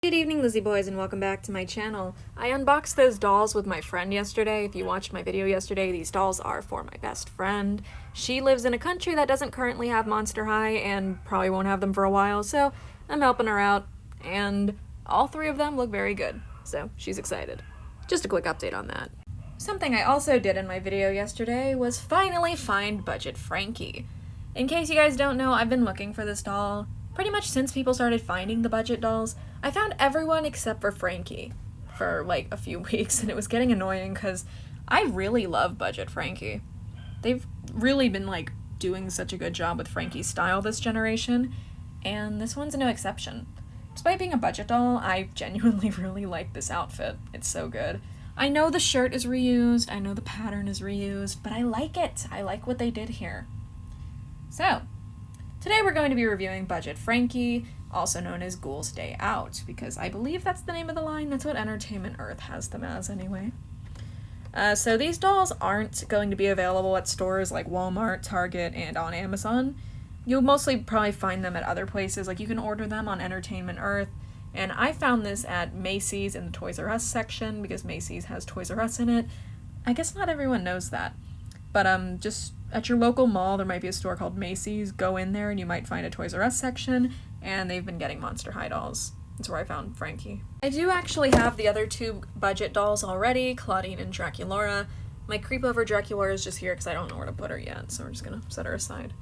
Good evening, Lizzie boys, and welcome back to my channel. I unboxed those dolls with my friend yesterday. If you watched my video yesterday, these dolls are for my best friend. She lives in a country that doesn't currently have Monster High and probably won't have them for a while, so I'm helping her out, and all three of them look very good, so she's excited. Just a quick update on that. Something I also did in my video yesterday was finally find Budget Frankie. In case you guys don't know, I've been looking for this doll pretty much since people started finding the budget dolls. I found everyone except for Frankie for like a few weeks, and it was getting annoying because I really love Budget Frankie. They've really been like doing such a good job with Frankie's style this generation, and this one's no exception. Despite being a budget doll, I genuinely really like this outfit. It's so good. I know the shirt is reused, I know the pattern is reused, but I like it. I like what they did here. So, today we're going to be reviewing Budget Frankie, also known as Ghouls Day Out, because I believe that's the name of the line. That's what Entertainment Earth has them as anyway. So these dolls aren't going to be available at stores like Walmart, Target, and on Amazon. You'll mostly probably find them at other places, like you can order them on Entertainment Earth, and I found this at Macy's in the Toys R Us section, because Macy's has Toys R Us in it. I guess not everyone knows that, but just at your local mall, there might be a store called Macy's. Go in there and you might find a Toys R Us section, and they've been getting Monster High dolls. That's where I found Frankie. I do actually have the other two budget dolls already, Claudine and Draculaura. My creep over Draculaura is just here because I don't know where to put her yet, so we're just gonna set her aside.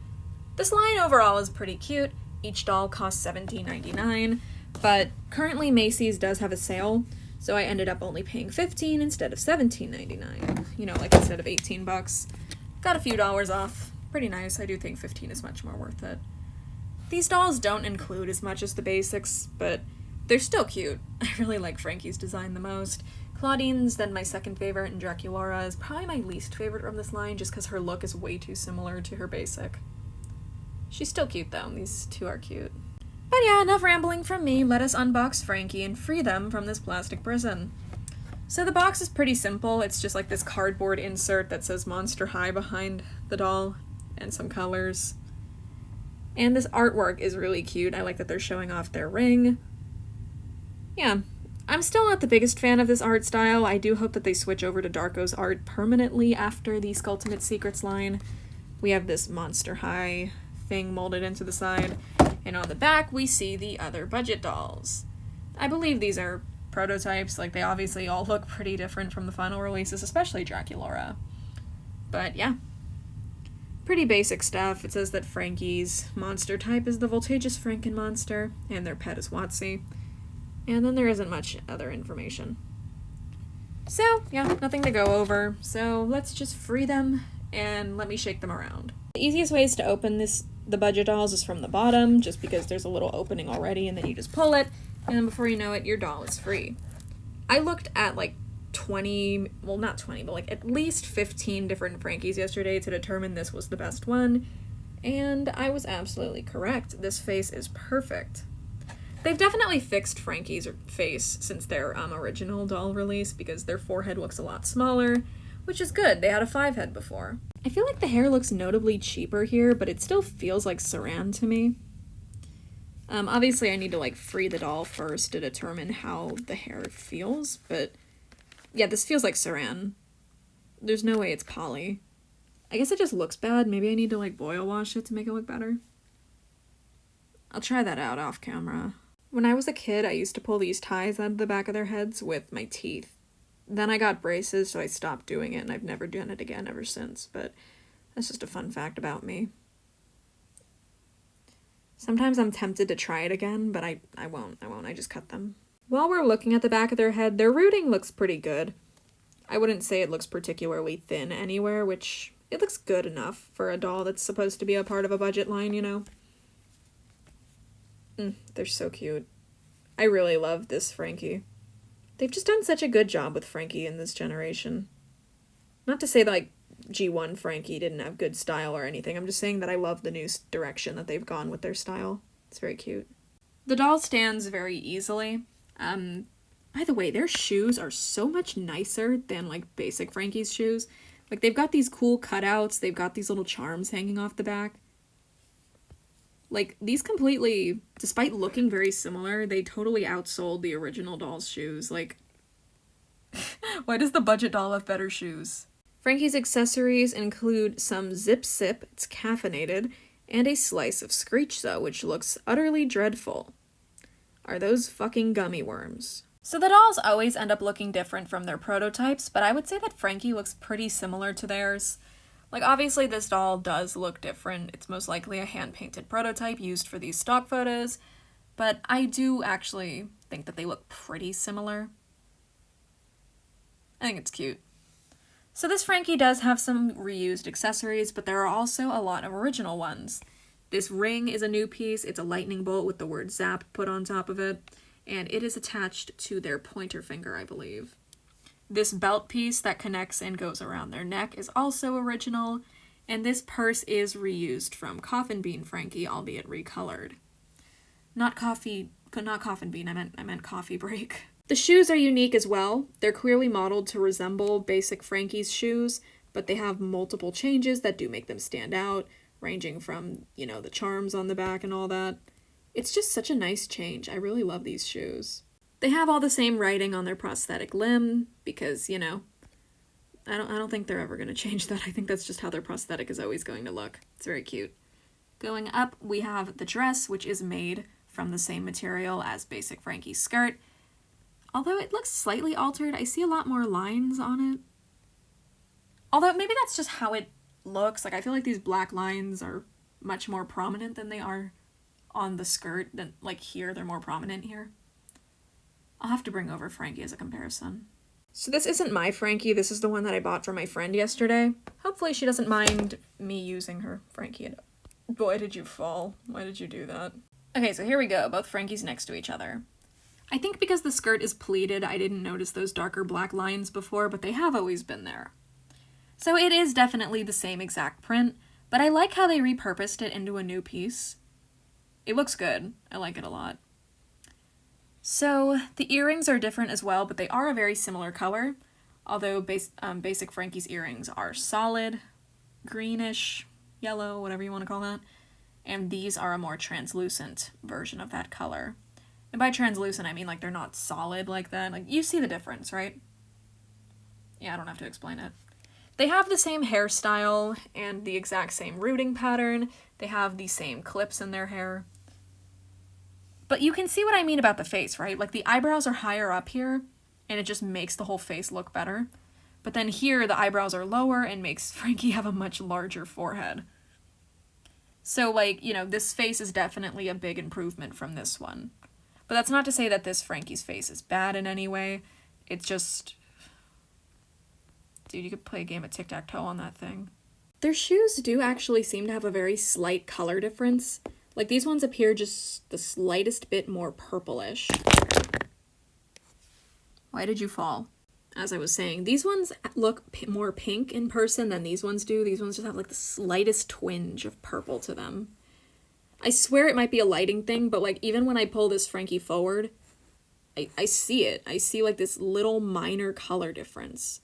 This line overall is pretty cute. Each doll costs $17.99, but currently Macy's does have a sale, so I ended up only paying $15 instead of $17.99. You know, like instead of 18 bucks. Got a few dollars off. Pretty nice. I do think 15 is much more worth it. These dolls don't include as much as the basics, but they're still cute. I really like Frankie's design the most. Claudine's then my second favorite, and Draculaura is probably my least favorite from this line just because her look is way too similar to her basic. She's still cute though. These two are cute. But yeah, enough rambling from me. Let us unbox Frankie and free them from this plastic prison. So the box is pretty simple. It's just like this cardboard insert that says Monster High behind the doll and some colors. And this artwork is really cute. I like that they're showing off their ring. Yeah, I'm still not the biggest fan of this art style. I do hope that they switch over to Darko's art permanently after the Skulltimate Secrets line. We have this Monster High thing molded into the side, and on the back we see the other budget dolls. I believe these are prototypes. Like, they obviously all look pretty different from the final releases, especially Draculaura. But yeah, pretty basic stuff. It says that Frankie's monster type is the Voltageous Frankenmonster, and their pet is Watsy. And then there isn't much other information. So yeah, nothing to go over. So let's just free them and let me shake them around. The easiest ways to open the budget dolls is from the bottom, just because there's a little opening already, and then you just pull it, and then before you know it, your doll is free. I looked at like 20, well not 20, but like at least 15 different Frankies yesterday to determine this was the best one, and I was absolutely correct. This face is perfect. They've definitely fixed Frankie's face since their original doll release, because their forehead looks a lot smaller, which is good. They had a 5 head before. I feel like the hair looks notably cheaper here, but it still feels like saran to me. Obviously I need to like free the doll first to determine how the hair feels, but yeah, this feels like saran. There's no way it's poly. I guess it just looks bad. Maybe I need to like boil wash it to make it look better. I'll try that out off camera. When I was a kid, I used to pull these ties out of the back of their heads with my teeth. Then I got braces, so I stopped doing it, and I've never done it again ever since, but that's just a fun fact about me. Sometimes I'm tempted to try it again, but I won't. I just cut them. While we're looking at the back of their head, their rooting looks pretty good. I wouldn't say it looks particularly thin anywhere, which it looks good enough for a doll that's supposed to be a part of a budget line, you know? They're so cute. I really love this Frankie. They've just done such a good job with Frankie in this generation. Not to say that, like, G1 Frankie didn't have good style or anything. I'm just saying that I love the new direction that they've gone with their style. It's very cute. The doll stands very easily. By the way, their shoes are so much nicer than, like, basic Frankie's shoes. Like, they've got these cool cutouts. They've got these little charms hanging off the back. Like, these completely, despite looking very similar, they totally outsold the original doll's shoes. Like, why does the budget doll have better shoes? Frankie's accessories include some Zip Sip, it's caffeinated, and a slice of Screechza, which looks utterly dreadful. Are those fucking gummy worms? So the dolls always end up looking different from their prototypes, but I would say that Frankie looks pretty similar to theirs. Like, obviously this doll does look different. It's most likely a hand-painted prototype used for these stock photos, but I do actually think that they look pretty similar. I think it's cute. So this Frankie does have some reused accessories, but there are also a lot of original ones. This ring is a new piece. It's a lightning bolt with the word Zap put on top of it, and it is attached to their pointer finger, I believe. This belt piece that connects and goes around their neck is also original, and this purse is reused from Coffin Bean Frankie, albeit recolored. Not Coffin Bean, I meant Coffee Break. The shoes are unique as well. They're clearly modeled to resemble basic Frankie's shoes, but they have multiple changes that do make them stand out, ranging from, you know, the charms on the back and all that. It's just such a nice change. I really love these shoes. They have all the same writing on their prosthetic limb because, you know, I don't think they're ever going to change that. I think that's just how their prosthetic is always going to look. It's very cute. Going up, we have the dress, which is made from the same material as basic Frankie's skirt. Although it looks slightly altered, I see a lot more lines on it. Although maybe that's just how it looks. Like, I feel like these black lines are much more prominent than they are on the skirt. Than, like, here, they're more prominent here. I'll have to bring over Frankie as a comparison. So this isn't my Frankie, this is the one that I bought for my friend yesterday. Hopefully she doesn't mind me using her Frankie. Boy, did you fall. Why did you do that? Okay, so here we go, both Frankies next to each other. I think because the skirt is pleated, I didn't notice those darker black lines before, but they have always been there. So it is definitely the same exact print, but I like how they repurposed it into a new piece. It looks good. I like it a lot. So the earrings are different as well, but they are a very similar color, although basic Frankie's earrings are solid, greenish, yellow, whatever you want to call that, and these are a more translucent version of that color. And by translucent, I mean, like, they're not solid like that. Like, you see the difference, right? Yeah, I don't have to explain it. They have the same hairstyle and the exact same rooting pattern. They have the same clips in their hair. But you can see what I mean about the face, right? Like, the eyebrows are higher up here, and it just makes the whole face look better. But then here, the eyebrows are lower and makes Frankie have a much larger forehead. So, like, you know, this face is definitely a big improvement from this one. But that's not to say that this Frankie's face is bad in any way. It's just... Dude, you could play a game of tic-tac-toe on that thing. Their shoes do actually seem to have a very slight color difference. Like, these ones appear just the slightest bit more purplish. Why did you fall? As I was saying, these ones look more pink in person than these ones do. These ones just have, like, the slightest twinge of purple to them. I swear it might be a lighting thing, but, like, even when I pull this Frankie forward, I see it. I see, like, this little minor color difference.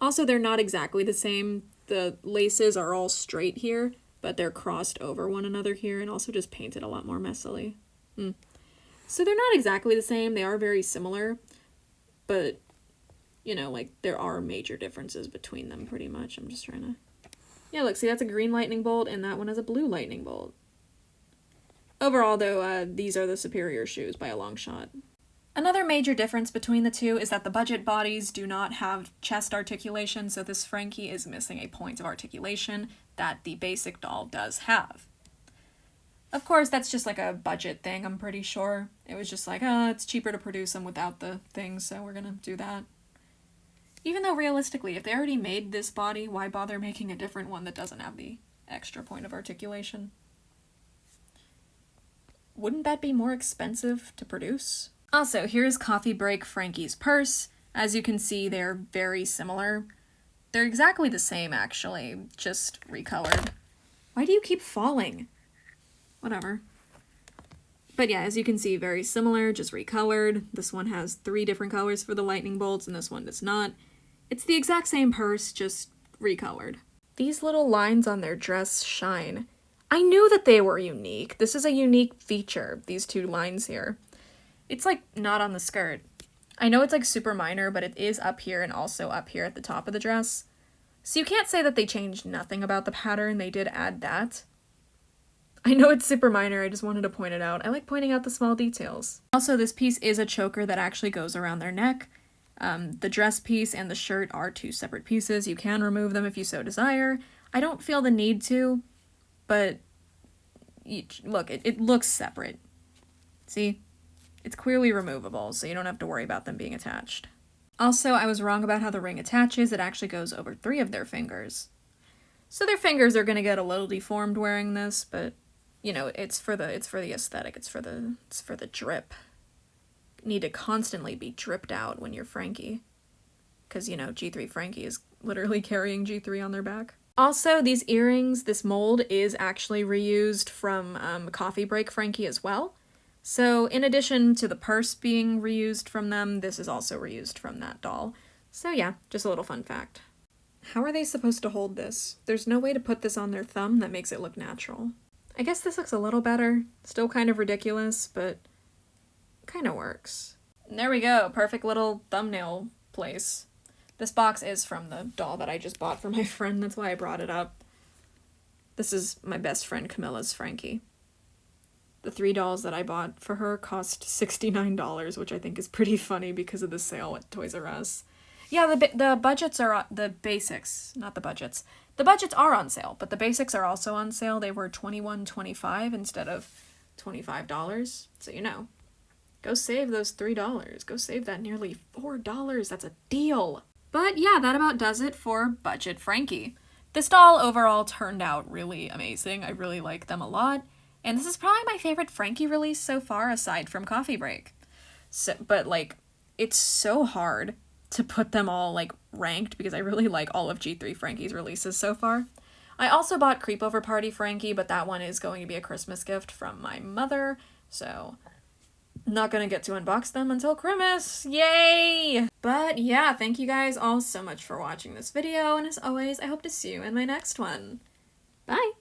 Also, they're not exactly the same. The laces are all straight here, but they're crossed over one another here and also just painted a lot more messily. So they're not exactly the same. They are very similar, but, you know, like, there are major differences between them pretty much. I'm just trying to... Yeah, look, see, that's a green lightning bolt, and that one is a blue lightning bolt. Overall, though, these are the superior shoes by a long shot. Another major difference between the two is that the budget bodies do not have chest articulation, so this Frankie is missing a point of articulation that the basic doll does have. Of course, that's just like a budget thing, I'm pretty sure. It was just like, it's cheaper to produce them without the things, so we're gonna do that. Even though, realistically, if they already made this body, why bother making a different one that doesn't have the extra point of articulation? Wouldn't that be more expensive to produce? Also, here's Coffee Break Frankie's purse. As you can see, they're very similar. They're exactly the same, actually, just recolored. Why do you keep falling? Whatever. But yeah, as you can see, very similar, just recolored. This one has 3 different colors for the lightning bolts, and this one does not. It's the exact same purse, just recolored. These little lines on their dress shine. I knew that they were unique. This is a unique feature, these two lines here. It's like not on the skirt. I know it's like super minor, but it is up here and also up here at the top of the dress. So you can't say that they changed nothing about the pattern. They did add that. I know it's super minor, I just wanted to point it out. I like pointing out the small details. Also, this piece is a choker that actually goes around their neck. The dress piece and the shirt are two separate pieces. You can remove them if you so desire. I don't feel the need to, but look, it looks separate. See? It's clearly removable, so you don't have to worry about them being attached. Also, I was wrong about how the ring attaches. It actually goes over 3 of their fingers. So their fingers are gonna get a little deformed wearing this, but you know, it's for the aesthetic. It's for the drip. You need to constantly be dripped out when you're Frankie. Because, you know, G3 Frankie is literally carrying G3 on their back. Also, these earrings, this mold is actually reused from Coffee Break Frankie as well. So in addition to the purse being reused from them, this is also reused from that doll. So yeah, just a little fun fact. How are they supposed to hold this? There's no way to put this on their thumb that makes it look natural. I guess this looks a little better. Still kind of ridiculous, but kind of works. And there we go, perfect little thumbnail place. This box is from the doll that I just bought for my friend, that's why I brought it up. This is my best friend Camilla's Frankie. The 3 dolls that I bought for her cost $69, which I think is pretty funny because of the sale at Toys R Us. Yeah, the budgets are the basics, not the budgets. The budgets are on sale, but the basics are also on sale. They were $21.25 instead of $25, so you know. Go save those $3. Go save that nearly $4. That's a deal. But yeah, that about does it for Budget Frankie. This doll overall turned out really amazing. I really like them a lot. And this is probably my favorite Frankie release so far, aside from Coffee Break. So, but like, it's so hard to put them all like ranked because I really like all of G3 Frankie's releases so far. I also bought Creepover Party Frankie, but that one is going to be a Christmas gift from my mother, so not gonna get to unbox them until Christmas. Yay! But yeah, thank you guys all so much for watching this video, and as always, I hope to see you in my next one. Bye!